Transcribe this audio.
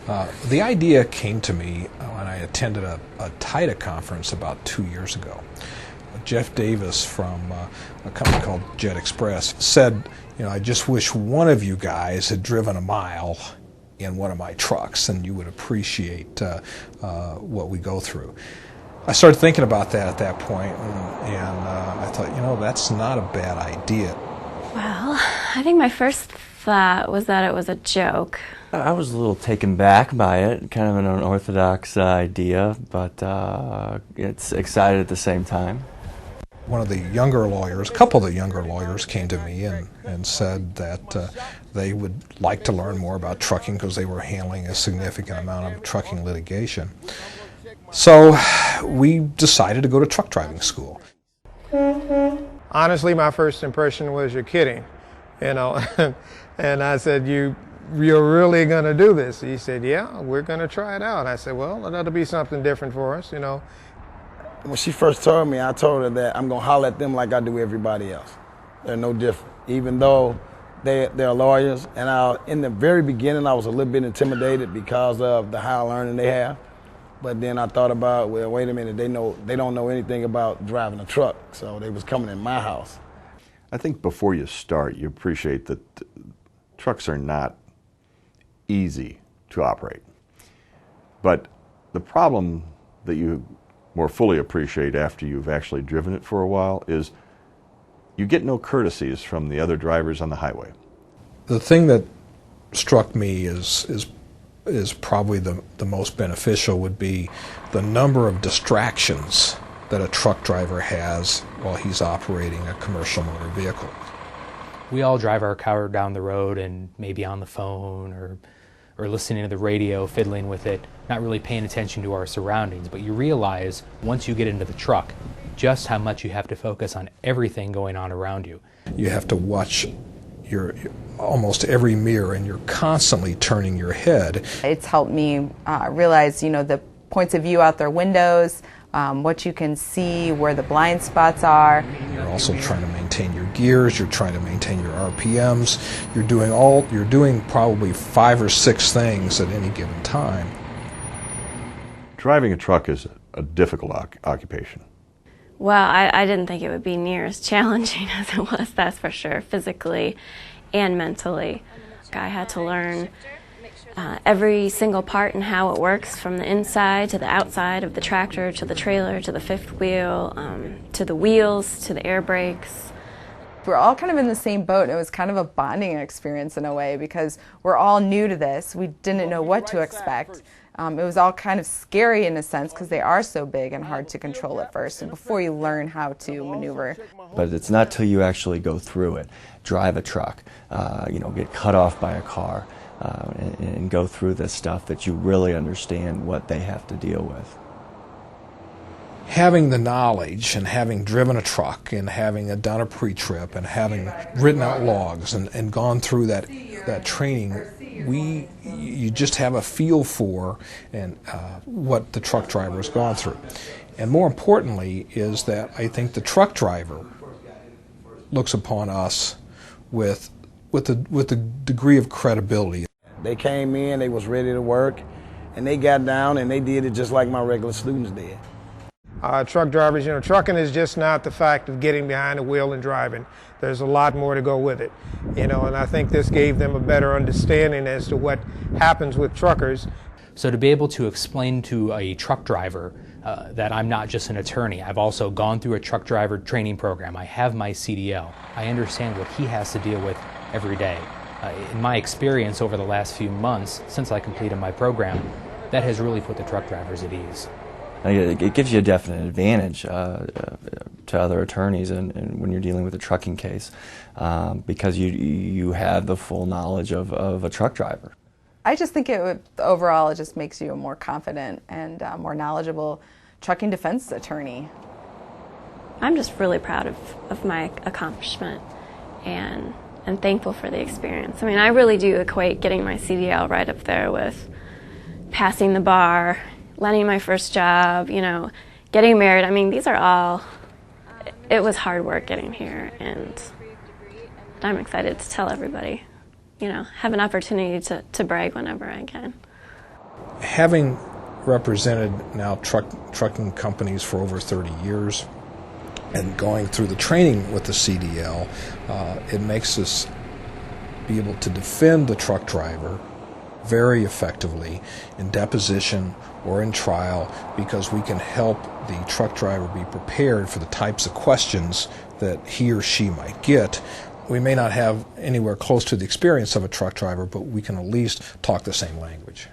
The idea came to me when I attended a TIDA conference about 2 years ago. Jeff Davis from a company called Jet Express said, I just wish one of you guys had driven a mile in one of my trucks and you would appreciate what we go through. I started thinking about that at that point, and I thought, that's not a bad idea. Well, I think my first thought was that it was a joke. I was a little taken back by it, kind of an unorthodox idea, but it's excited at the same time. One of the younger lawyers, a couple of the younger lawyers came to me and said that they would like to learn more about trucking because they were handling a significant amount of trucking litigation. So we decided to go to truck driving school. Honestly, my first impression was, you're kidding, and I said, you're really going to do this? He said, yeah, we're going to try it out. I said, well, that'll be something different for us, When she first told me, I told her that I'm going to holler at them like I do everybody else. They're no different, even though they're lawyers. And in the very beginning, I was a little bit intimidated because of the high learning they have. But then I thought about, well, wait a minute, they don't know anything about driving a truck, so they was coming in my house. I think before you start, you appreciate that trucks are not easy to operate. But the problem that you more fully appreciate after you've actually driven it for a while is you get no courtesies from the other drivers on the highway. The thing that struck me is probably the most beneficial would be the number of distractions that a truck driver has while he's operating a commercial motor vehicle. We all drive our car down the road and maybe on the phone or listening to the radio, fiddling with it, not really paying attention to our surroundings. But you realize once you get into the truck just how much you have to focus on everything going on around you. You have to watch your almost every mirror, and you're constantly turning your head. It's helped me realize, the points of view out their windows, what you can see, where the blind spots are. You're also trying to maintain your gears, you're trying to maintain your RPMs, you're doing probably 5 or 6 things at any given time. Driving a truck is a difficult occupation. Well, I didn't think it would be near as challenging as it was, that's for sure, physically and mentally. I had to learn every single part and how it works, from the inside to the outside of the tractor, to the trailer, to the fifth wheel, to the wheels, to the air brakes. We're all kind of in the same boat, and it was kind of a bonding experience in a way because we're all new to this. We didn't know what to expect. It was all kind of scary in a sense because they are so big and hard to control at first, and before you learn how to maneuver. But it's not till you actually go through it, drive a truck, get cut off by a car, and go through this stuff that you really understand what they have to deal with. Having the knowledge and having driven a truck and having done a pre-trip and having written out logs and gone through that training, you just have a feel for what the truck driver has gone through. And more importantly is that I think the truck driver looks upon us with a degree of credibility. They came in, they was ready to work, and they got down and they did it just like my regular students did. Truck drivers, trucking is just not the fact of getting behind the wheel and driving. There's a lot more to go with it, and I think this gave them a better understanding as to what happens with truckers. So to be able to explain to a truck driver that I'm not just an attorney, I've also gone through a truck driver training program, I have my CDL, I understand what he has to deal with every day. In my experience over the last few months, since I completed my program, that has really put the truck drivers at ease. It gives you a definite advantage to other attorneys and when you're dealing with a trucking case because you have the full knowledge of a truck driver. I just think overall it just makes you a more confident and more knowledgeable trucking defense attorney. I'm just really proud of my accomplishment and thankful for the experience. I mean, I really do equate getting my CDL right up there with passing the bar, landing my first job, getting married. I mean, these are all, it was hard work getting here, and I'm excited to tell everybody, have an opportunity to brag whenever I can. Having represented now trucking companies for over 30 years and going through the training with the CDL, it makes us be able to defend the truck driver very effectively in deposition or in trial, because we can help the truck driver be prepared for the types of questions that he or she might get. We may not have anywhere close to the experience of a truck driver, but we can at least talk the same language.